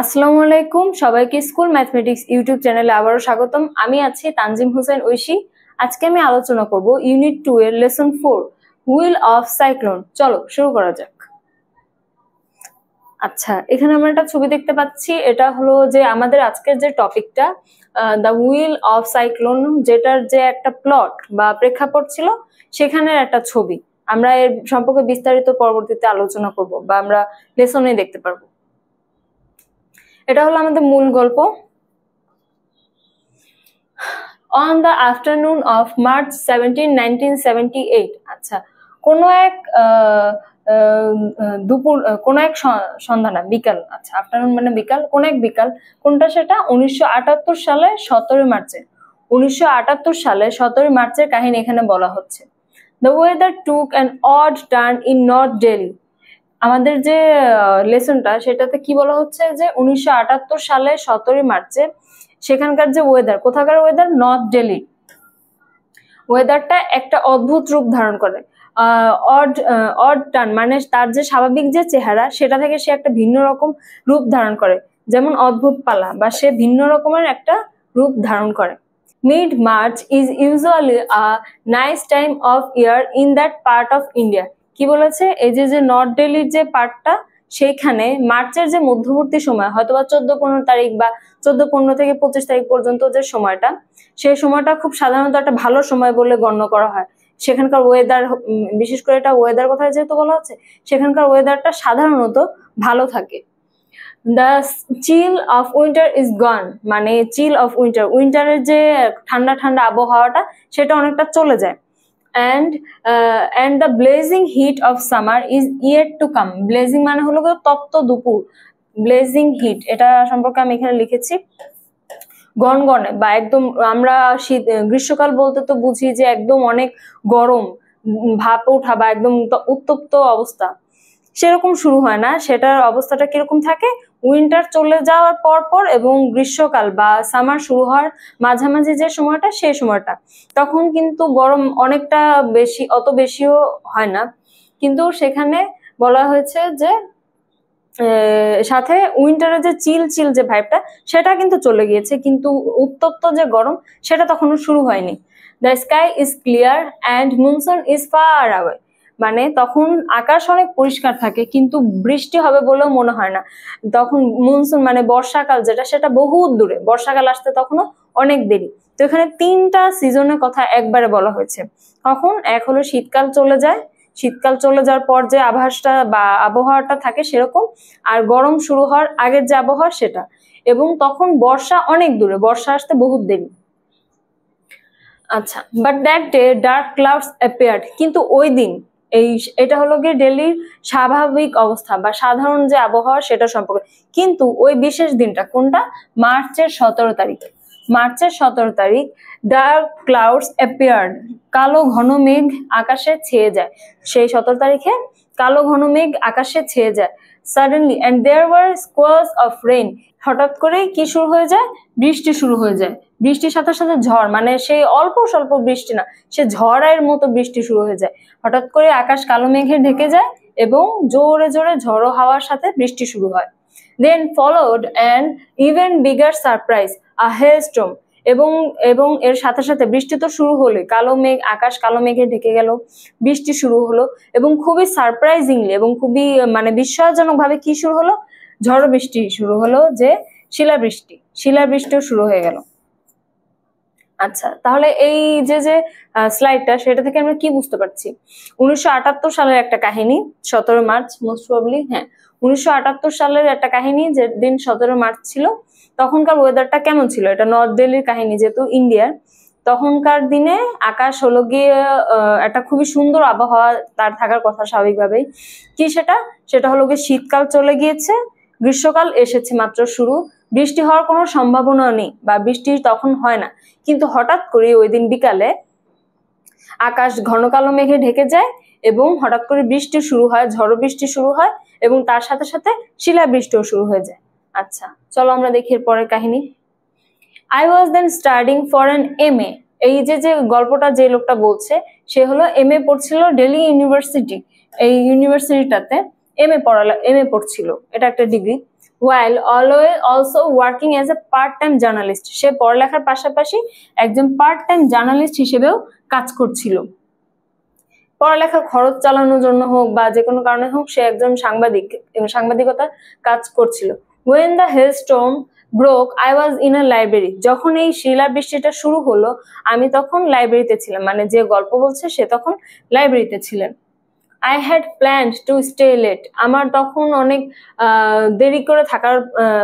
আসসালামু আলাইকুম, সবাইকে স্কুল ম্যাথমেটিক্স ইউটিউব চ্যানেলে আবারও স্বাগতম। আমি আছি তানজিম হোসেন ঐশী। আজকে আমি আলোচনা করব ইউনিট 2 এর লেসন 4 হুইল অফ সাইক্লোন। চলো শুরু করা যাক। আচ্ছা, এখানে আমরা একটা ছবি দেখতে পাচ্ছি। এটা হলো যে আমাদের আজকের যে টপিকটা দ্য হুইল অফ সাইক্লোন, যেটার যে একটা প্লট বা প্রেক্ষাপট ছিল সেখানের একটা ছবি। আমরা এর সম্পর্কে বিস্তারিত পরবর্তীতে আলোচনা করব বা আমরা লেসনে দেখতে পারবো। এটা হলো আমাদের মূল গল্প। On the afternoon of March 17, 1978, আচ্ছা, কোনো এক দুপুর, কোনো এক সন্ধ্যা না, বিকাল। আচ্ছা, আফটারনুন মানে বিকাল, কোন এক বিকাল। কোনটা সেটা? 1978 সালে 17 মার্চে। 1978 সালে 17 মার্চের কাহিনী এখানে বলা হচ্ছে। The weather took an odd turn in North Delhi. আমাদের যে লেসনটা সেটাতে কি বলা হচ্ছে যে 1978 সালে 17 মার্চে সেখানকার যে ওয়েদার, কোথাকার ওয়েদার? নর্থ দিল্লি। ওয়েদারটা একটা অদ্ভুত রূপ ধারণ করে। অড টার্ন মানে তার যে স্বাভাবিক যে চেহারা সেটা থেকে সে একটা ভিন্ন রকম রূপ ধারণ করে, যেমন অদ্ভুত পালা, বা সে ভিন্ন রকমের একটা রূপ ধারণ করে। Mid March is usually a nice time of year in that part of India. কি বলেছে? এই যে নর্থ দিল্লির যে পার্টটা, সেইখানে মার্চের যে মধ্যবর্তী সময়, হয়তোবা 14-15 তারিখ বা 14-15 থেকে 25 তারিখ পর্যন্ত যে সময়টা, সেই সময়টা খুব সাধারণত একটা ভালো সময় বলে গণ্য করা হয়। সেখানকার ওয়েদার, বিশেষ করে এটা ওয়েদার কথা যেহেতু বলা হচ্ছে, সেখানকার ওয়েদারটা সাধারণত ভালো থাকে। The chill of winter is gone, মানে চিল অফ উইন্টার, উইন্টারের যে ঠান্ডা ঠান্ডা আবহাওয়াটা সেটা অনেকটা চলে যায়। and the blazing heat of summer is yet to come. blazing মানে হলো তপ্ত দুপুর, blazing heat, এটা সম্পর্কে আমি এখানে লিখেছি গনগনে, বা একদম আমরা শীত গ্রীষ্মকাল বলতে তো বুঝি যে একদম অনেক গরম ভাপ ওঠা বা একদম উত্তপ্ত অবস্থা, সেরকম শুরু হয় না। সেটার অবস্থাটা কিরকম থাকে? উইন্টার চলে যাওয়ার পর পর এবং গ্রীষ্মকাল বা সামার শুরু হওয়ার মাঝামাঝি যে সময়টা, সেই সময়টা তখন কিন্তু গরম অনেকটা বেশি, অত বেশিও হয় না, কিন্তু সেখানে বলা হয়েছে যে সাথে উইন্টারের যে চিল চিল যে ভাইবটা সেটা কিন্তু চলে গিয়েছে, কিন্তু উত্তপ্ত যে গরম সেটা তখনও শুরু হয়নি। The sky is clear and monsoon is far away, মানে তখন আকাশ অনেক পরিষ্কার থাকে কিন্তু বৃষ্টি হবে বলেও মনে হয় না। তখন মনসুন মানে বর্ষাকাল যেটা, সেটা বহুত দূরে, বর্ষাকাল আসতে তখনও অনেক দেরি। তো এখানে 3টা সিজনের কথা একবারে বলা হয়েছে। কখন? এক হলো শীতকাল চলে যায়, শীতকাল চলে যাওয়ার পর যে আভাসটা বা আবহাওয়াটা থাকে সেরকম, আর গরম শুরু হওয়ার আগের যে আবহাওয়া সেটা, এবং তখন বর্ষা অনেক দূরে, বর্ষা আসতে বহুত দেরি। আচ্ছা, but that day dark clouds appeared, কিন্তু ওই দিন, এটা হলো গিয়ে দিল্লির স্বাভাবিক অবস্থা বা সাধারণ যে আবহাওয়া সেটা সম্পর্কে, কিন্তু ওই বিশেষ দিনটা কোনটা? মার্চের 17 তারিখ। মার্চের 17 তারিখ ডার্ক ক্লাউডস অ্যাপিয়ার্ড, কালো ঘন মেঘ আকাশে ছেয়ে যায়। সেই 17 তারিখে কালো ঘন মেঘ আকাশে ছেয়ে যায়। Suddenly and there were squalls of rain, হঠাৎ করেই কি শুরু হয়ে যায়? বৃষ্টি শুরু হয়ে যায়। বৃষ্টির সাথে সাথে ঝড়, মানে সেই অল্প স্বল্প বৃষ্টি না, সে ঝড়ের মতো বৃষ্টি শুরু হয়ে যায়। হঠাৎ করে আকাশ কালো মেঘে ঢেকে যায় এবং জোরে জোরে ঝড়ো হাওয়ার সাথে বৃষ্টি শুরু হয়। Then followed an even bigger surprise, a hailstorm, এবং এবং এর সাথে সাথে বৃষ্টি তো শুরু হলো, কালো মেঘ, আকাশ কালো মেঘে ঢেকে গেল, বৃষ্টি শুরু হলো, এবং খুবই সারপ্রাইজিংলি এবং খুবই মানে বিস্ময়জনক ভাবে কি শুরু হলো? ঝড় বৃষ্টি শুরু হলো, যে শিলাবৃষ্টিও শুরু হয়ে গেল। আচ্ছা, তাহলে এই যে স্লাইডটা, সেটা থেকে আমরা কি বুঝতে পারছি? 1978 সালের একটা কাহিনী, 17 মার্চ মোস্ট প্রবাবলি, হ্যাঁ 1978 সালের একটা কাহিনী, যে দিন 17 মার্চ ছিল। তখনকার ওয়েদারটা কেমন ছিল? এটা নর্থ দিল্লির কাহিনী, যেহেতু ইন্ডিয়ার। তখনকার দিনে আকাশ হলো গিয়ে একটা খুবই সুন্দর আবহাওয়া তার থাকার কথা স্বাভাবিকভাবেই। কি সেটা হলো গিয়ে শীতকাল চলে গিয়েছে, গ্রীষ্মকাল এসেছে মাত্র শুরু, বৃষ্টি হওয়ার কোনো সম্ভাবনা নেই বা বৃষ্টি তখন হয় না। কিন্তু হঠাৎ করে ওই দিন বিকালে আকাশ ঘন কালো মেঘে ঢেকে যায় এবং হঠাৎ করে বৃষ্টি শুরু হয়, ঝড় বৃষ্টি শুরু হয়, এবং তার সাথে সাথে শিলাবৃষ্টিও শুরু হয়ে যায়। আচ্ছা, চলো আমরা দেখি এর পরের কাহিনী। I was then studying for an MA, এই যে গল্পটা যে লোকটা বলছে সে হলো MA পড়ছিল দিল্লি ইউনিভার্সিটি। এই ইউনিভার্সিটিটাতে MA পড়ছিল, এটা একটা degree. while always also working as a part-time journalist. সে পড়ালেখার পাশাপাশি একজন পার্ট-টাইম জার্নালিস্ট হিসেবেও কাজ করছিল। পড়ালেখার খরচ চালানোর জন্য হোক বা যে কোনো কারণে হোক সে একজন সাংবাদিক এবং সাংবাদিকতার কাজ করছিল। When the hailstorm broke, I was in a library. যখন এই শিলাবৃষ্টিটা শুরু হলো আমি তখন লাইব্রেরিতে ছিলাম, মানে যে গল্প বলছে সে তখন লাইব্রেরিতে ছিলেন। I had planned to stay late. আমার তখন অনেক দেরি করে থাকার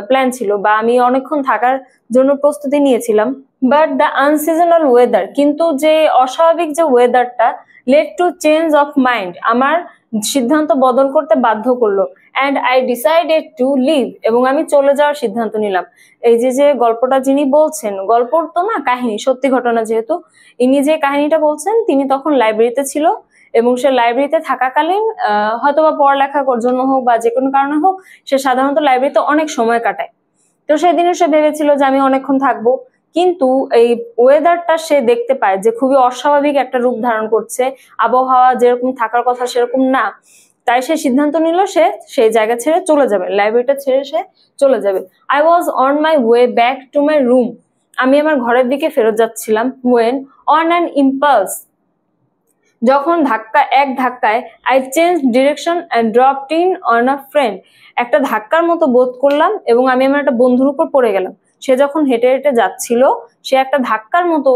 প্ল্যান ছিল বা আমি অনেকক্ষণ থাকার জন্য প্রস্তুতি নিয়েছিলাম। বাট দ্য আনসিজনাল ওয়েদার, কিন্তু যে অস্বাভাবিক যে ওয়েদারটা led to change of mind, আমার সিদ্ধান্ত বদল করতে বাধ্য করলো। and I decided to leave, এবং আমি চলে যাওয়ার সিদ্ধান্ত নিলাম। এই যে গল্পটা যিনি বলছেন, গল্প তো না কাহিনী, সত্যি ঘটনা যেহেতু, ইনি যে কাহিনীটা বলছেন তিনি তখন লাইব্রেরিতে ছিল এবং সে লাইব্রেরিতে থাকাকালীন হয়তোবা পড়ালেখার জন্য হোক বা যে কোনো কারণে হোক সে সাধারণত লাইব্রেরিতে অনেক সময় কাটায়। তো সেদিনও সে ভেবেছিল যে আমি অনেকক্ষণ থাকবো, কিন্তু এই ওয়েদারটা সে দেখতে পায় যে খুবই অস্বাভাবিক একটা রূপ ধারণ করছে, আবহাওয়া যেরকম থাকার কথা সেরকম না। তাই সে সিদ্ধান্ত নিল সে সেই জায়গা ছেড়ে চলে যাবে, লাইব্রেরিটা ছেড়ে সে চলে যাবে। I was on my way back to my room, আমি আমার ঘরের দিকে ফেরত যাচ্ছিলাম। ওয়েন অন অ্যান ইম্পালস, যখন এক ধাক্কায় I change direction and dropped in on a friend, একটা ধাক্কার মতো বোধ করলাম এবং আমি আমার একটা বন্ধুর উপর পড়ে গেলাম। সে যখন হেঁটে হেঁটে যাচ্ছিল সে একটা ধাক্কার মতো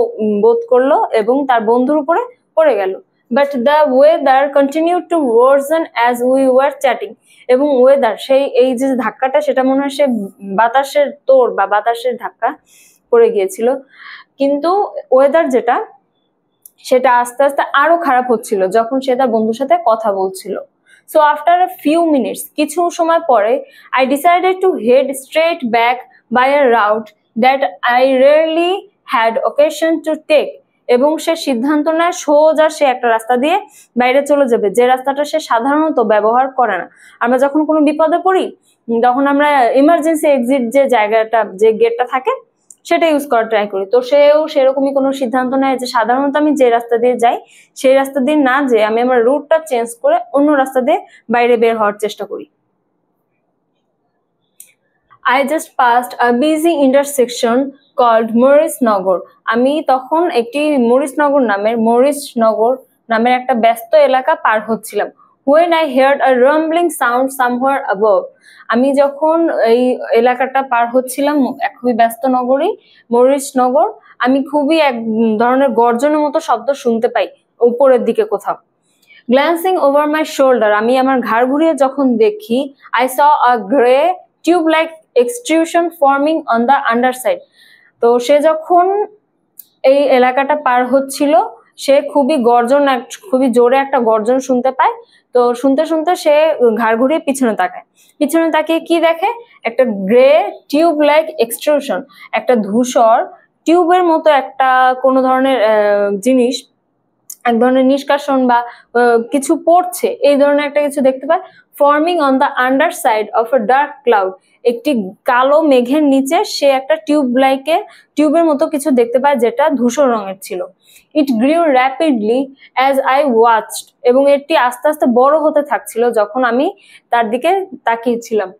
বোধ করলো এবং তার বন্ধুর উপরে পড়ে গেল। But the weather continue to worsen as we were chatting, এবং ওয়েদার এই যে ধাক্কাটা সেটা মনে হয় সে বাতাসের তোড় বা বাতাসের ধাক্কা পড়ে গিয়েছিল, কিন্তু ওয়েদার যেটা সেটা আস্তে আস্তে আরো খারাপ হচ্ছিল যখন সে তার বন্ধুর সাথে কথা বলছিল। So after a few minutes, কিছু সময় পরে, I decided to head straight back by a route that I rarely had occasion to take, এবং সে সিদ্ধান্ত নেয় সোজা সে একটা রাস্তা দিয়ে বাইরে চলে যাবে যে রাস্তাটা সে সাধারণত ব্যবহার করে না। আমরা যখন কোনো বিপদে পড়ি তখন আমরা ইমার্জেন্সি এক্সিট যে জায়গাটা, যে গেটটা থাকে সেটা ইউজ করার ট্রাই করি। তো সেও সেরকমই কোনো সিদ্ধান্ত নেয় যে সাধারণত আমি যে রাস্তা দিয়ে যাই সেই রাস্তা দিয়ে না যেয়ে আমি আমার রুটটা চেঞ্জ করে অন্য রাস্তা দিয়ে বাইরে বের হওয়ার চেষ্টা করি। I just passed a busy intersection called Maurice Nagar, আমি তখন একটি মরিসনগর নামের একটা ব্যস্ত এলাকা পার হচ্ছিলাম। When I heard a rumbling sound somewhere above, আমি যখন এই এলাকাটা পার হচ্ছিলাম, খুবই ব্যস্ত নগরী মরিসনগর, আমি খুবই এক ধরনের গর্জনের মতো শব্দ শুনতে পাই উপরের দিকে কোথাও। গ্ল্যান্সিং ওভার মাই শোল্ডার, আমি আমার ঘাড় ঘুরিয়ে যখন দেখি, I saw a grey tube like extrusion forming on the underside. তো সে যখন এই এলাকাটা পার হচ্ছিল সে খুবই জোরে একটা গর্জন শুনতে পায়। তো শুনতে শুনতে সে ঘাড় ঘুরিয়ে পিছনে তাকিয়ে কি দেখে, একটা গ্রে টিউব লাইক এক্সট্রুশন, একটা ধূসর টিউবের মতো একটা কোনো ধরনের জিনিস, এক ধরনের নিষ্কাশন বা কিছু পড়ছে এই ধরনের একটা কিছু দেখতে পায়। Forming on the under side of a dark cloud, একটি কালো মেঘের নিচে সে একটা টিউবের মতো কিছু দেখতে পায় যেটা ধূসর রঙের ছিল। It grew rapidly as I watched, এবং এটি আস্তে আস্তে বড় হতে থাকছিল যখন আমি তার দিকে তাকিয়েছিলাম।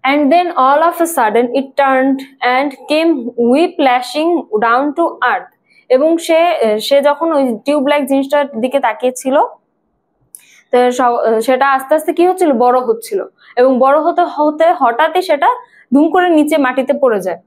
And then all of a sudden it turned and came whiplashing down to earth, এবং সে যখন ওই টিউব লাইক জিনিসটার দিকে তাকিয়েছিল সেটা আস্তে আস্তে কি হচ্ছিল, বড় হচ্ছিল, এবং বড় হতে হতে হঠাৎই সেটা ধুম করে নিচে মাটিতে পড়ে যায়।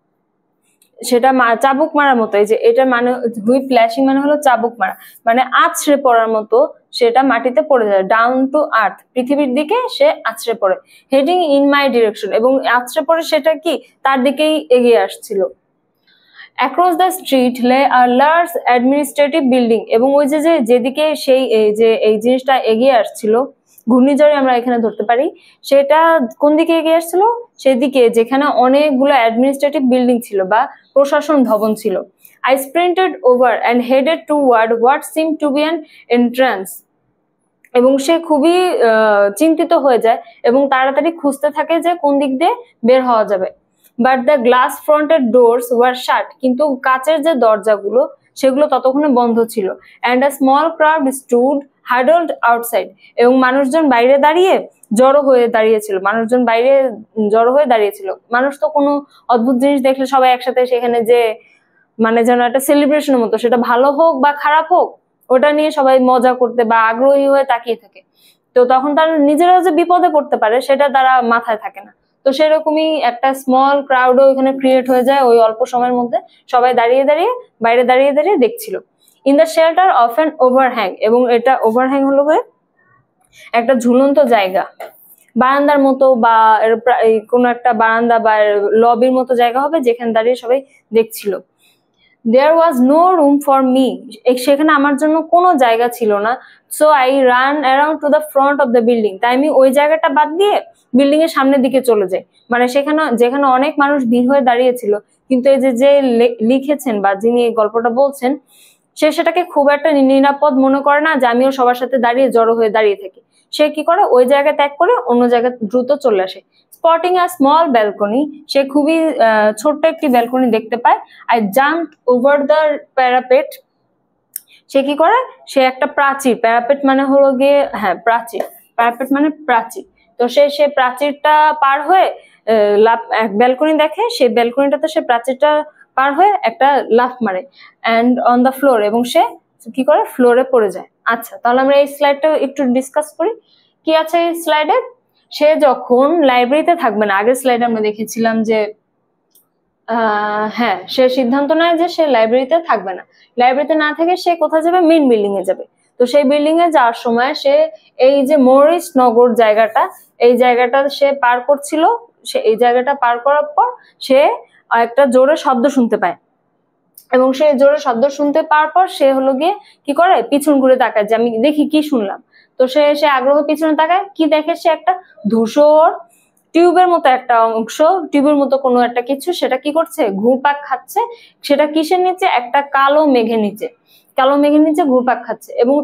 সেটা চাবুক মারার মতো, এই যে এটা মানে হুইপ্ল্যাশিং মানে হলো চাবুক মারা, মানে আছড়ে পড়ার মতো সেটা মাটিতে পড়ে যায়। ডাউন টু আর্থ, পৃথিবীর দিকে সে আছড়ে পড়ে। হেডিং ইন মাই ডিরেকশন, এবং আছড়ে পড়ে সেটা কি তার দিকেই এগিয়ে আসছিল। অ্যাক্রস দ্য স্ট্রিট লে আ লার্জ অ্যাডমিনিস্ট্রেটিভ বিল্ডিং, এবং ওই যেদিকে এই জিনিসটা এগিয়ে আসছিল, ঘূর্ণিঝড়ে আমরা এখানে ধরতে পারি, সেটা কোন দিকে এগিয়ে আসছিল, সেদিকে যেখানে অনেকগুলো অ্যাডমিনিস্ট্রেটিভ বিল্ডিং ছিল বা প্রশাসন ভবন ছিল। I sprinted over and headed toward what seem to be an entrance, এবং সে খুবই চিন্তিত হয়ে যায় এবং তাড়াতাড়ি খুঁজতে থাকে যে কোন দিক দিয়ে বের হওয়া যাবে। But the glass fronted doors were shut, কিন্তু কাচের যে দরজাগুলো সেগুলো ততক্ষণে বন্ধ ছিল। And a small crowd stood huddled outside, এবং মানুষজন বাইরে দাঁড়িয়ে জড়ো হয়ে দাঁড়িয়েছিল, মানুষজন বাইরে জড়ো হয়ে দাঁড়িয়েছিল। মানুষ তো কোনো অদ্ভুত জিনিস দেখলে সবাই একসাথে সেখানে যে মানে যেন একটা সেলিব্রেশনের মতো, সেটা ভালো হোক বা খারাপ হোক, ওটা নিয়ে সবাই মজা করতে বা আগ্রহী হয়ে তাকিয়ে থাকে। তো তখন তারা নিজেরাও যে বিপদে পড়তে পারে সেটা তারা মাথায় থাকে না। তো সেরকমই একটা স্মল ক্রাউডও এখানে ক্রিয়েট হয়ে যায় ওই অল্প সময়ের মধ্যে। সবাই দাঁড়িয়ে দাঁড়িয়ে বাইরে দাঁড়িয়ে দাঁড়িয়ে দেখছিল। In the shelter of an overhang, এবং এটা ওভারহ্যাং হলো একটা ঝুলন্ত জায়গা, বারান্দার মতো বা কোনো একটা বারান্দা বা লবির মতো জায়গা হবে যেখানে দাঁড়িয়ে সবাই দেখছিল। There was no room for me, সেখানে আমার জন্য কোনো জায়গা ছিল না। So I ran around to the front of the building, তাই আমি ওই জায়গাটা বাদ দিয়ে বিল্ডিং এর সামনের দিকে চলে যাই। মানে সেখানে যেখানে অনেক মানুষ ভিড় হয়ে দাঁড়িয়েছিল, কিন্তু এই যে লিখেছেন বা যিনি এই গল্পটা বলছেন, সে সেটাকে খুব একটা নিরাপদ মনে করে না যে আমিও সবার সাথে দাঁড়িয়ে জড়ো হয়ে দাঁড়িয়ে থাকি। সে কি করে, ওই জায়গা ত্যাগ করে অন্য জায়গায় দ্রুত চলে আসে। স্পটিং আ স্মল ব্যালকনি, সে খুবই ছোট্ট একটি ব্যালকনি দেখতে পায়। I jumped over the parapet, সে কি করে, সে একটা প্রাচীর, প্যারাপেট মানে হলো গিয়ে হ্যাঁ প্রাচীর, প্যারাপেট মানে প্রাচীর। তো সে প্রাচীরটা পার হয়ে ব্যালকনি দেখে, সেই ব্যালকনিটাতে সে প্রাচীরটা পার হয়ে একটা লাফ মারে অ্যান্ড অন দ্য ফ্লোর, এবং সে কি করে, ফ্লোরে পড়ে যায়। আচ্ছা, তাহলে আমরা এই স্লাইডটা একটু ডিসকাস করি। কি আছে এই স্লাইডে? সে যখন লাইব্রেরিতে থাকবে না, আগের স্লাইডে আমরা দেখেছিলাম যে হ্যাঁ, সে সিদ্ধান্ত নেয় যে সে লাইব্রেরিতে থাকবে না। লাইব্রেরিতে না থেকে সে কোথায় যাবে, মেইন বিল্ডিং এ যাবে। তো সেই বিল্ডিং এ যাওয়ার সময় সে এই যে মরিস নগর জায়গাটা, এই জায়গাটা সে পার করছিল। সে এই জায়গাটা পার করার পর সে একটা জোরে শব্দ শুনতে পায়, এবং সে জোরে শব্দ শুনতে পাওয়ার পর সে হলো গিয়ে কি করে, পিছন ঘুরে তাকায় যে আমি দেখি কি শুনলাম। তো সে আগ্রহ পিছনে তাকায়, কি দেখে, সে একটা ধূসর টিউবের মতো একটা অংশ, টিউবের মতো কোনো একটা কিছু, সেটা কি করছে, ঘুরপাক খাচ্ছে। সেটা কিসের নিচে, একটা কালো মেঘের নিচে, কালো মেঘের নিচে ঘুরপাক খাচ্ছে। এবং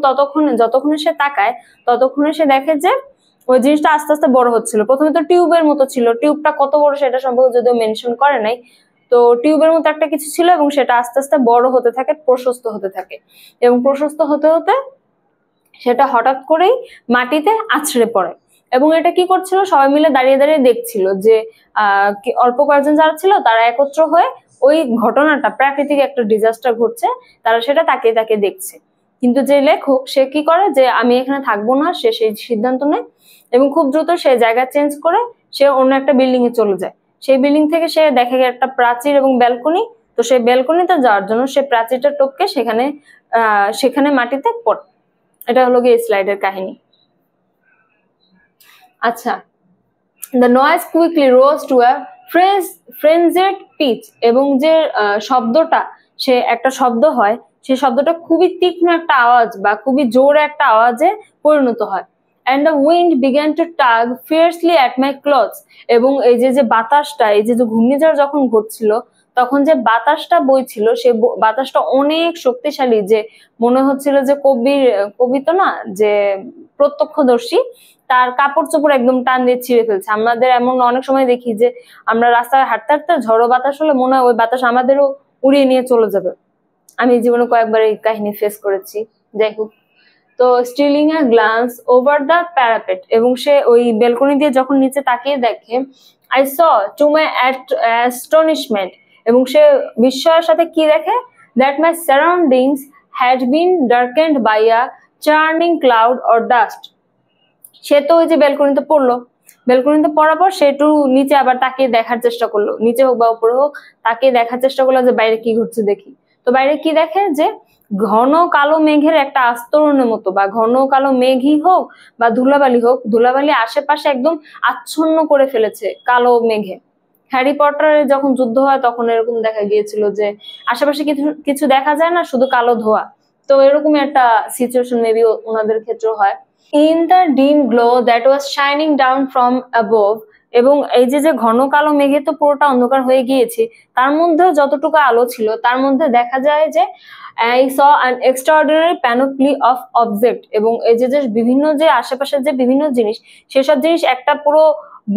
যতক্ষণে সে তাকায় ততক্ষণে সে দেখে যে ওই জিনিসটা আস্তে আস্তে বড় হচ্ছিল। প্রথমে তো টিউবের মতো ছিল, টিউবটা কত বড় সেটা সম্ভবত যদিও মেনশন করে নাই। তো টিউবের মতো একটা কিছু ছিল, এবং সেটা আস্তে আস্তে বড় হতে থাকে, প্রশস্ত হতে থাকে, এবং প্রশস্ত হতে হতে সেটা হঠাৎ করেই মাটিতে আছড়ে পড়ে। এবং এটা কি করছিল, সবাই মিলে দাঁড়িয়ে দাঁড়িয়ে দেখছিল যে অল্প কয়েকজন যারা ছিল তারা একত্র হয়ে ওই ঘটনাটা, প্রাকৃতিক একটা ডিজাস্টার ঘটছে, তারা সেটা তাকিয়ে তাকিয়ে দেখছে। কিন্তু যে লেখক, সে কি করে, যে আমি এখানে থাকবো না, সে সেই সিদ্ধান্ত নেয় এবং খুব দ্রুত সে জায়গা চেঞ্জ করে সে অন্য একটা বিল্ডিং এ চলে যায়। সেই বিল্ডিং থেকে সে দেখে একটা প্রাচীর এবং ব্যালকনি। তো সেই ব্যালকনিতে যাওয়ার জন্য সে প্রাচীরটা টপকে সেখানে মাটিতে পড়ে। এটা হলো গিয়ে স্লাইডের কাহিনী। আচ্ছা, the noise quickly rose to a frenzied pitch, এবং যে শব্দটা, সে একটা শব্দ হয়, সেই শব্দটা খুবই তীক্ষ্ণ একটা আওয়াজ বা খুবই জোরে একটা আওয়াজে পরিণত হয়। And the wind began to tug fiercely at my clothes, এবং এই যে বাতাসটা, এই যে ঘূর্ণিঝড় যখন ঘটছিল তখন যে বাতাসটা বইছিল, সে বাতাসটা অনেক শক্তিশালী, যে মনে হচ্ছিল যে কবি তো না, যে প্রত্যক্ষদর্শী, তার কাপড় চোপড় একদম টান দিয়ে ছিঁড়ে ফেলছে। আমাদের এমন অনেক সময় দেখি যে আমরা রাস্তায় হাঁটতে হাঁটতে ঝড়ো বাতাস হলে মনে হয় ওই বাতাস আমাদেরও উড়িয়ে নিয়ে চলে যাবে। আমি জীবনে কয়েকবার এই কাহিনী ফেস করেছি। যাই হোক, তো stealing a glance over the parapet, এবং সে ওই বেলকনি দিয়ে যখন নিচে তাকিয়ে দেখে, I saw to my astonishment, এবং সে বিস্ময়ের সাথে কি দেখে, that my surroundings had been darkened by a churning cloud or dust. সে তো ওই যে বেলকনিতে পড়লো, বেলকনিতে পড়ার পর সে একটু নিচে আবার তাকিয়ে দেখার চেষ্টা করলো, নিচে হোক বা উপরে হোক তাকিয়ে দেখার চেষ্টা করলো যে বাইরে কি ঘটছে দেখি। তো বাইরে কি দেখে, যে ঘন কালো মেঘের একটা আস্তরণের মতো, বা ঘন কালো মেঘই হোক বা ধুলাবালি হোক, ধুলাবালি আশেপাশে একদম আচ্ছন্ন করে ফেলেছে কালো মেঘে। হ্যারি পটারের যখন যুদ্ধ হয় তখন এরকম দেখা গিয়েছিল যে আশেপাশে কিছু দেখা যায় না, শুধু কালো ধোঁয়া। তো এরকমই একটা সিচুয়েশন মেবি ওনাদের ক্ষেত্রেও হয়। ইন দ্য ডিম glow that was shining down from above, এবং এই যে ঘন কালো মেঘে তো পুরোটা অন্ধকার হয়ে গিয়েছে, তার মধ্যেও যতটুকু আলো ছিল তার মধ্যে দেখা যায় যে I saw an extraordinary panoply of object, এবং এই যে বিভিন্ন যে আশেপাশের যে বিভিন্ন জিনিস, সেসব জিনিস একটা পুরো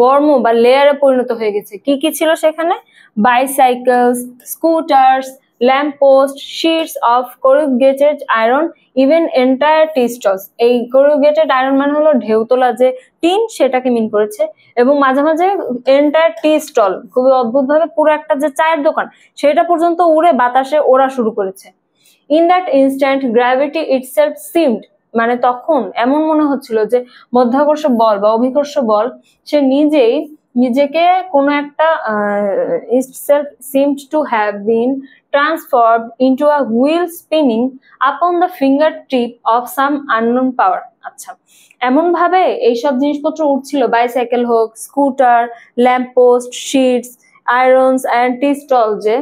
বর্ম বা লেয়ারে পরিণত হয়ে গেছে। কি কি ছিল সেখানে? Bicycles, scooters, lamp post, sheets of corrugated iron, even entire tea stalls. এই corrugated iron মানে হলো ঢেউ তোলা যে টিন, সেটাকে মিন করেছে। এবং মাঝে মাঝে এন্টায়ার টি স্টল, খুবই অদ্ভুত ভাবে পুরো একটা যে চায়ের দোকান সেটা পর্যন্ত উড়ে বাতাসে ওড়া শুরু করেছে। In that instant gravity itself seemed, মানে তখন এমন মনে হচ্ছিল যে মধ্যাকর্ষ বল বা অভিকর্ষ বল সে নিজেই নিজেকে কোনো একটা itself seemed to have been transformed into a wheel spinning upon the fingertip of some unknown power। আচ্ছা, এমন ভাবে এইসব জিনিসপত্র উঠছিল, বাইসাইকেল হোক, scooter, lamp post, sheets, irons and tea stall, যে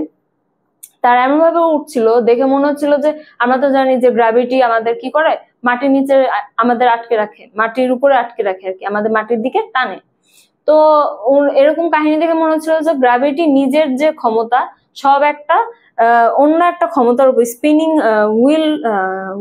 তার এমন ভাবে উঠছিল দেখে মনে হচ্ছিল যে আমরা তো জানি যে গ্র্যাভিটি আমাদের কি করে, মাটির নিচে আমাদের আটকে রাখে, মাটির উপরে আটকে রাখে আর কি, আমাদের মাটির দিকে টানে। তো এরকম কাহিনী দেখে মনে হচ্ছিল যে গ্র্যাভিটি নিজের যে ক্ষমতা সব একটা অন্য একটা ক্ষমতার উপর spinning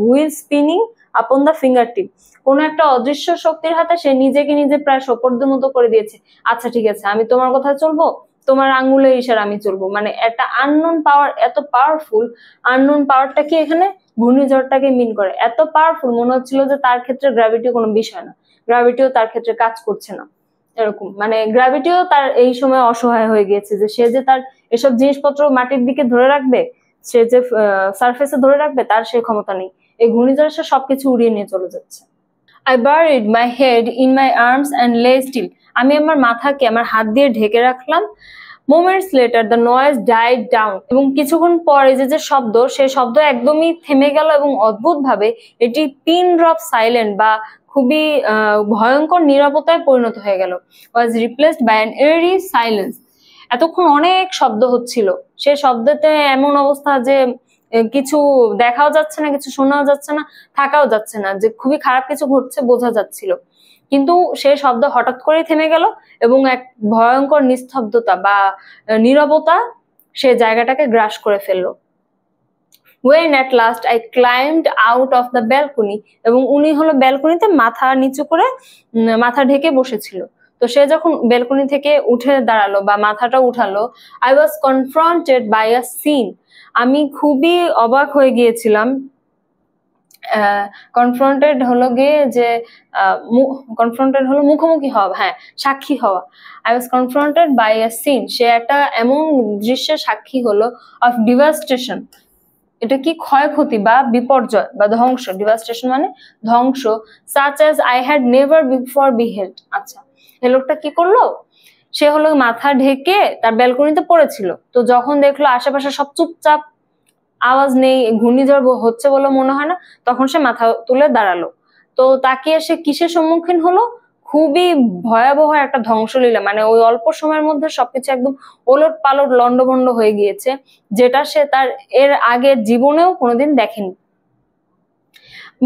wheel spinning upon the finger tip, কোন একটা অদৃশ্য শক্তির হাতে সে নিজেকে নিজে প্রায় সোপর্দের মতো করে দিয়েছে। আচ্ছা ঠিক আছে, আমি তোমার কথা চলবো, তোমার আঙ্গুলের ইশারা আমি চলবো। মানে একটা আননোন পাওয়ার, এত পাওয়ারফুল। আননোন পাওয়ারটা কি এখানে ঘূর্ণিঝড়টাকে মিন করে। এত পাওয়ারফুল মনে হচ্ছিল যে তার ক্ষেত্রে গ্র্যাভিটি কোনো বিষয় না, গ্র্যাভিটিও তার ক্ষেত্রে কাজ করছে না। এরকম মানে গ্র্যাভিটিও তার এই সময় অসহায় হয়ে গিয়েছে যে সে যে তার এসব জিনিসপত্র মাটির দিকে ধরে রাখবে, সে যে সারফেসে ধরে রাখবে, তার সেই ক্ষমতা নেই। এই ঘূর্ণিঝড়ে সে সবকিছু উড়িয়ে নিয়ে চলে যাচ্ছে। I buried my head in my arms and lay still, আমি আমার মাথাকে আমার হাত দিয়ে ঢেকে রাখলাম। Moments later the noise died down, এবং কিছুক্ষণ পরে যে শব্দ, সেই শব্দ একদমই থেমে গেল এবং অদ্ভুত ভাবে এটি পিন ড্রপ সাইলেন্ট বা খুবই ভয়ঙ্কর নীরবতায় পরিণত হয়ে গেল। was replaced by an eerie silence, এতক্ষণ অনেক শব্দ হচ্ছিল, সে শব্দতে এমন অবস্থা যে কিছু দেখাও যাচ্ছে না, কিছু শোনাও যাচ্ছে না, থাকাও যাচ্ছে না, যে খুবই খারাপ কিছু ঘটছে বোঝা যাচ্ছিল। কিন্তু সেই শব্দ হঠাৎ করেই থেমে গেল এবং এক ভয়ঙ্কর নিস্তব্ধতা বা নীরবতা সে জায়গাটাকে গ্রাস করে ফেললো। When at last I climbed out of the balcony, এবং উনি হলো ব্যালকনিতে মাথা নিচু করে মাথা ঢেকে বসেছিল। তো সে যখন ব্যালকনি থেকে উঠে দাঁড়ালো বা মাথাটা উঠালো, I was confronted by a scene, আমি খুবই অবাক হয়ে গিয়েছিলাম। কনফ্রন্টেড হলো গিয়ে যে কনফ্রন্টেড হলো মুখোমুখি হওয়া, হ্যাঁ সাক্ষী হওয়া। I was confronted by a scene, সে একটা এমন দৃশ্যের সাক্ষী হলো অফ ডিভাস্টেশন, এটা কি ক্ষয়ক্ষতি বা বিপর্যয় বা ধ্বংস, ডিভাস্টেশন মানে ধ্বংস, such as I had never before beheld। আচ্ছা, এই লোকটা কি করলো, সে হলো মাথা ঢেকে তার ব্যালকনিতে পড়েছিল। তো যখন দেখলো আশেপাশে সব চুপচাপ, আওয়াজ নেই, ঘূর্ণিঝড় হচ্ছে বলে মনে হয় না, তখন সে মাথা তুলে দাঁড়ালো। তো তাকিয়ে সে কিসের সম্মুখীন হলো, খুবই ভয়াবহ একটা ধ্বংসলীলা, মানে ওই অল্প সময়ের মধ্যে সবকিছু একদম ওলট পালট লন্ডভন্ড হয়ে গিয়েছে, যেটা সে তার এর আগের জীবনেও কোনোদিন দেখেনি।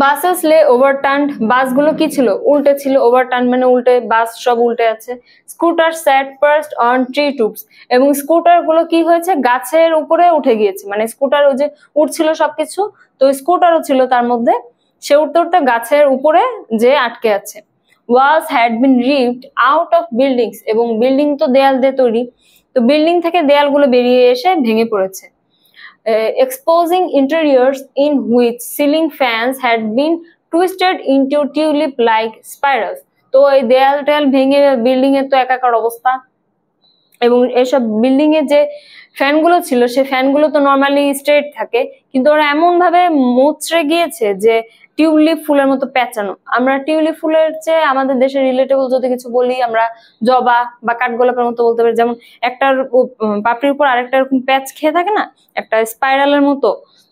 বাসেস লে ওভারটার্নড, বাসগুলো কি ছিল, উল্টে ছিল, ওভারটার্ন মানে উল্টে, বাস সব উল্টে আছে। স্কুটার স্যাট পার্সড অন ট্রি টুপস, এবং স্কুটার গুলো কি হয়েছে, গাছের উপরে উঠে গিয়েছে। মানে স্কুটার ওই যে উঠছিল সবকিছু, তো স্কুটারও ছিল তার মধ্যে, সে উঠতে উঠতে গাছের উপরে যে আটকে আছে। walls had been ripped out of buildings, এবং বিল্ডিং তো দেয়াল দিয়ে তৈরি, তো বিল্ডিং থেকে দেয়ালগুলো বেরিয়ে এসে ভেঙে পড়েছে। exposing interiors in which ceiling fans had been twisted into tulip-like spirals, তো এই দেয়াল টেয়াল ভেঙে বিল্ডিং এর তো একাকার অবস্থা। এবং এসব বিল্ডিং এ যে ফ্যানগুলো ছিল, সে ফ্যানগুলো তো নর্মালি স্ট্রেট থাকে, কিন্তু ওরা এমন ভাবে মুচড়ে গিয়েছে যে টিউলিপ ফুলের মতো পেঁচানো। আমরা টিউলিপ ফুলের চেয়ে আমাদের দেশের রিলেটেবল যদি কিছু বলি, আমরা জবা বা কাঠগোলাপের মতো বলতে পারি, যেমন একটার পাপড়ির উপর আরেকটা এরকম প্যাচ খেয়ে থাকে না, একটা স্পাইরালের মতো,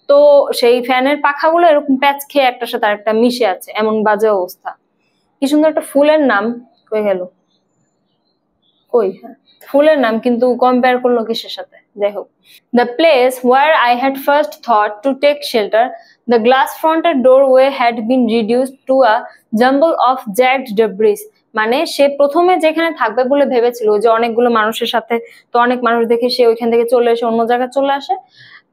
তো সেই ফ্যানের পাখাগুলো এরকম প্যাচ খেয়ে একটার সাথে আরেকটা মিশে আছে, এমন বাজে অবস্থা। কি সুন্দর একটা ফুলের নাম, কই গেল, কই, হ্যাঁ ফুলের নাম, কিন্তু কম্পেয়ার করলো কিসের সাথে, যাই হোক। The place where I had first thought to take shelter, the glass-fronted doorway had been reduced to a jumble of jagged debris, মানে সে প্রথমে যেখানে থাকবে বলে ভেবেছিল, যে অনেকগুলো মানুষের সাথে, তো অনেক মানুষ দেখে সে ওইখান থেকে চলে এসে অন্য জায়গায় চলে আসে,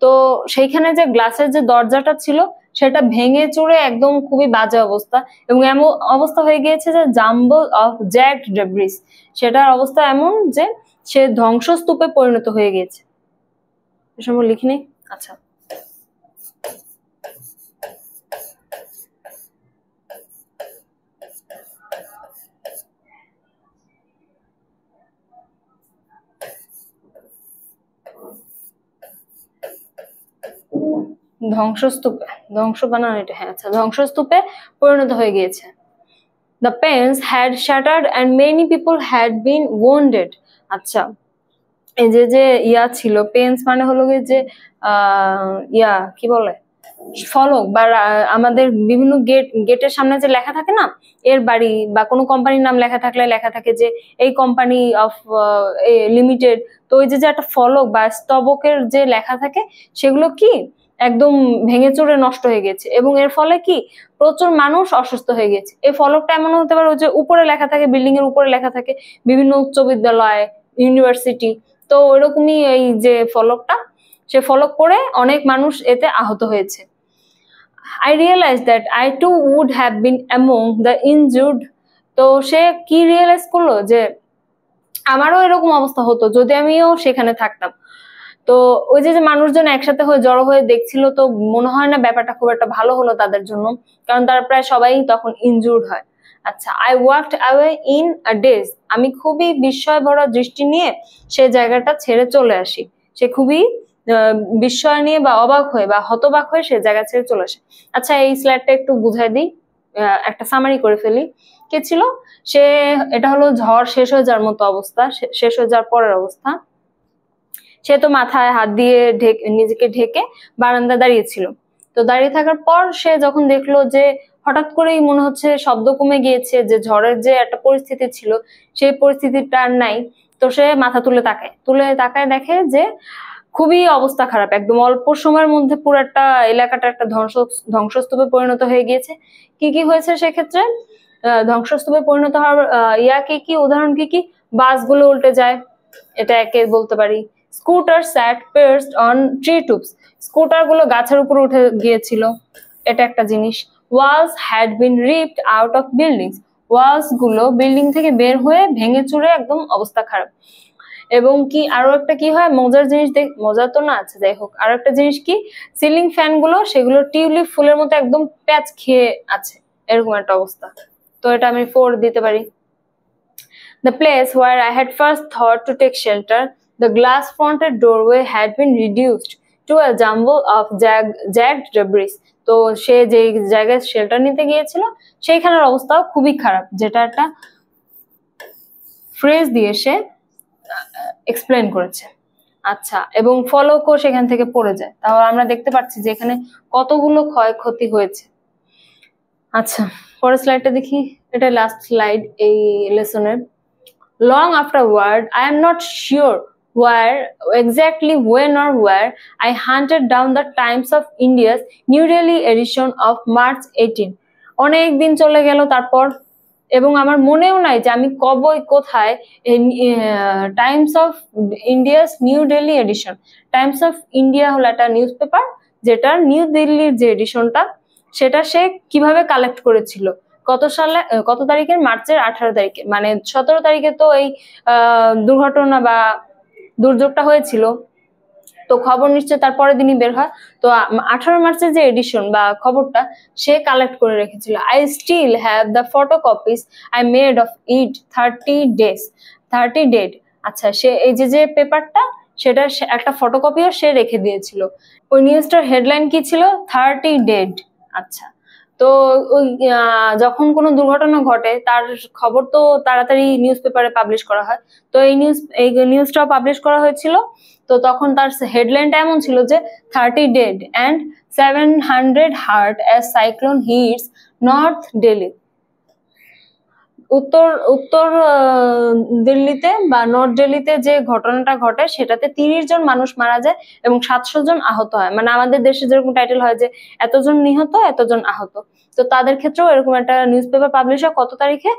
তো সেইখানে যে গ্লাসের যে দরজাটা ছিল সেটা ভেঙে চুরে একদম খুবই বাজে অবস্থা, এবং এমন অবস্থা হয়ে গিয়েছে যে জাম্বল অফ জ্যাগড ডেব্রিস, সেটার অবস্থা এমন যে সে ধ্বংসস্তূপে পরিণত হয়ে গিয়েছে। এ সময় লিখিনি, আচ্ছা, ধ্বংসস্তূপে, ধ্বংস বানানো এটা, হ্যাঁ আচ্ছা, ধ্বংসস্তূপে পরিণত হয়ে গিয়েছে। The pens had shattered and many people had been wounded. আচ্ছা, এই যে ইয়া ছিল, পেন্স মানে হলো যে ইয়া কি বলে, ফলক বা আমাদের বিভিন্ন গেটের সামনে যে লেখা থাকে না, এর বাড়ি বা কোনো কোম্পানির নাম লেখা থাকলে লেখা থাকে যে এই কোম্পানি অফ লিমিটেড। তো ওই যে একটা ফলক বা স্তবকের যে লেখা থাকে সেগুলো কি একদম ভেঙে চুরে নষ্ট হয়ে গেছে, এবং এর ফলে কি প্রচুর মানুষ অসুস্থ হয়ে গেছে। এই ফলকটা এমন হতে পারে যে উপরে লেখা থাকে, বিল্ডিং এর উপরে লেখা থাকে বিভিন্ন উচ্চ বিদ্যালয়, ইউনিভার্সিটি। তো ওইরকমই এই যে ফলকটা, সে ফলক পড়ে অনেক মানুষ এতে আহত হয়েছে। I realized that I too would have been among the injured. তো সে কি রিয়েলাইজ করলো যে আমারও এরকম অবস্থা হতো যদি আমিও সেখানে থাকতাম। তো ওই যে মানুষজন একসাথে হয়ে জড়ো হয়ে দেখছিল, তো মনে হয় না ব্যাপারটা খুব একটা ভালো হলো তাদের জন্য, কারণ তারা প্রায় সবাই তখন ইনজুর্ড হয়। আচ্ছা, I walked away in a days. আমি খুবই বিস্ময় ভরা দৃষ্টি নিয়ে সেই জায়গাটা ছেড়ে চলে আসি। সে খুবই বিস্ময় নিয়ে বা অবাক হয়ে বা হতবাক হয়ে সে জায়গা ছেড়ে চলে আসে। আচ্ছা, এই স্লাইডটা একটু বুঝাই দিই, একটা সামারি করে ফেলি। কে ছিল সে? এটা হলো ঝড় শেষ হয়ে যাওয়ার মতো অবস্থা, শেষ হয়ে যাওয়ার পরের অবস্থা। সে তো মাথায় হাত দিয়ে নিজেকে ঢেকে বারান্দা দাঁড়িয়েছিল। তো দাঁড়িয়ে থাকার পর সে যখন দেখলো যে হঠাৎ করেই মনে হচ্ছে শব্দ কমে গিয়েছে, যে ঝড়ের যে একটা পরিস্থিতি ছিল সেই পরিস্থিতিটা আর নাই। তো সে মাথা তুলে তাকায় দেখে যে খুবই অবস্থা খারাপ, একদম অল্প সময়ের মধ্যে পুরো একটা এলাকাটা একটা ধ্বংসস্তূপে পরিণত হয়ে গিয়েছে। কি কি হয়েছে সেক্ষেত্রে? ধ্বংসস্তূপে পরিণত হওয়ার কি উদাহরণ কি? বাসগুলো উল্টে যায়, এটা একে বলতে পারি। Scooter sat perched on tree tops, scooter গুলো গাছের উপর উঠে গিয়েছিল, এটা একটা জিনিস। Walls had been ripped out of buildings, walls গুলো বিল্ডিং থেকে বের হয়ে ভেঙে চুরে একদম অবস্থা খারাপ। এবং কি আরো একটা কি হয় মজার জিনিস, মজা তো না, আছে যাই হোক, আরো একটা জিনিস কি, সিলিং ফ্যান গুলো সেগুলো টিউলিপ ফুলের মতো একদম প্যাচ খেয়ে আছে, এরকম একটা অবস্থা। তো এটা আমি 4 দিতে পারি। The place where I had first thought to take shelter, the glass-fronted doorway had been reduced to a jumble of jagged debris. তো সে যে জায়গায় শেল্টার নিতে গিয়েছিল সেইখানের অবস্থাও খুবই খারাপ, যেটা একটা ফ্রেজ দিয়ে সে এক্সপ্লেন করেছে। আচ্ছা, এবং ফলকও সেখান থেকে পড়ে যায়। তাহলে আমরা দেখতে পাচ্ছি যে এখানে কতগুলো ক্ষয়ক্ষতি হয়েছে। আচ্ছা, পরের স্লাইডটা দেখি, এটা লাস্ট স্লাইড এই লেসনের। Long afterward, I am not sure exactly when or where, I hunted down the Times of India's New Delhi edition of March 18. অনেক দিন চলে গেল তারপর, এবং আমার মনেও নাই যে আমি কোথায় Times of India's New Delhi edition. Times of India হলো একটা নিউজ পেপার, যেটার নিউ দিল্লির যে এডিশনটা সেটা সে কিভাবে কালেক্ট করেছিল, কত তারিখের, মার্চের 18 তারিখে, মানে 17 তারিখে তো এই দুর্ঘটনা বা দুর্যোগটা হয়েছিল। তো খবর নিশ্চয় তার পরের দিনই বের হয়। তো 18 মার্চের যে এডিশন বা খবরটা সে কালেক্ট করে রেখেছিল। I still have the photocopies I made of it 30 dead. আচ্ছা, সে এই যে পেপারটা সেটা একটা ফটোকপিও সে রেখে দিয়েছিল। ওই নিউজটার হেডলাইন কি ছিল? 30 ডেড। আচ্ছা, তো ওই যখন কোনো দুর্ঘটনা ঘটে তার খবর তো তাড়াতাড়ি নিউজ পেপারে পাবলিশ করা হয়। তো এই নিউজটাও পাবলিশ করা হয়েছিল। তো তখন তার হেডলাইনটা এমন ছিল যে 30 dead and 700 hurt as cyclone hits North Delhi. উত্তর দিল্লিতে বা নর্থ দিল্লিতে যে ঘটনাটা ঘটে সেটাতে 30 জন মানুষ মারা যায় এবং 700 জন আহত হয়। মানে আমাদের দেশে যেরকম টাইটেল হয় যে এতজন নিহত, এতজন আহত, তো তাদের ক্ষেত্রেও এরকম একটা নিউজ পেপার পাবলিশ হয় কত তারিখে?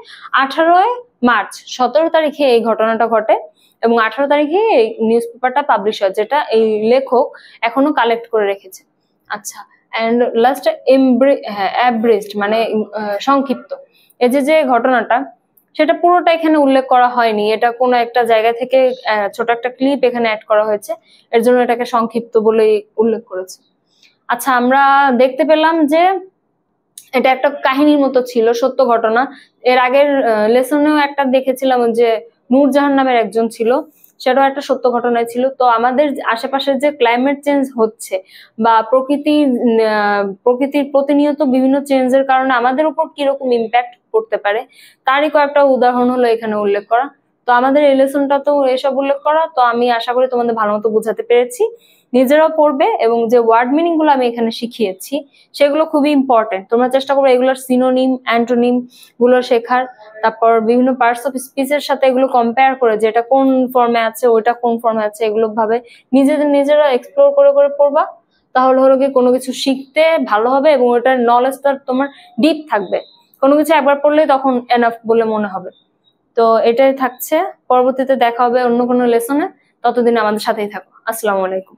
18 মার্চ। 17 তারিখে এই ঘটনাটা ঘটে এবং 18 তারিখে এই নিউজ পেপারটা পাবলিশ হয়, যেটা এই লেখক এখনো কালেক্ট করে রেখেছে। আচ্ছা, এন্ড লাস্ট অ্যাব্রিজড মানে সংক্ষিপ্ত। এই যে ঘটনাটা সেটা পুরোটা এখানে উল্লেখ করা হয়নি, এটা কোনো একটা জায়গা থেকে ছোট একটা ক্লিপ এখানে অ্যাড করা হয়েছে, এর জন্য এটাকে সংক্ষিপ্ত বলেই উল্লেখ করেছে। আচ্ছা, আমরা দেখতে পেলাম যে এটা একটা কাহিনীর মতো ছিল, সত্য ঘটনা। এর আগের লেসনেও একটা দেখেছিলাম যে নূরজাহান নামের একজন ছিল, সেটাও একটা সত্য ঘটনায় ছিল। তো আমাদের আশেপাশে যে ক্লাইমেট চেঞ্জ হচ্ছে বা প্রকৃতির প্রতিনিয়ত বিভিন্ন চেঞ্জের কারণে আমাদের উপর কিরকম ইম্প্যাক্ট করতে পারে, তারই কয়েকটা উদাহরণ হলো এখানে উল্লেখ করা। তো আমাদের এই লেসনটা তো এসব উল্লেখ করা, তো আমি আশা করি তোমাদের ভালো মতো বোঝাতে পেরেছি। নিজেরাও পড়বে এবং যে ওয়ার্ড মিনিং গুলো আমি এখানে শিখিয়েছি সেগুলো খুবই ইম্পর্টেন্ট, তোমরা চেষ্টা করবে এগুলোর সিনোনিম অ্যান্টোনিম গুলো শেখার, তারপর বিভিন্ন পার্টস অফ স্পিচের সাথে এগুলো কম্পেয়ার করে যে এটা কোন ফর্মে আছে ওইটা কোন ফর্মে আছে, এগুলো ভাবে নিজেরা এক্সপ্লোর করে করে পড়বা। তাহলে হলো কি কোনো কিছু শিখতে ভালো হবে এবং ওটার নলেজটা তোমার ডিপ থাকবে, কোনো কিছু একবার পড়লেই তখন এনাফ বলে মনে হবে। তো এটাই থাকছে, পরবর্তীতে দেখা হবে অন্য কোনো লেসনে, ততদিন আমাদের সাথেই থাকো। আসসালামু আলাইকুম।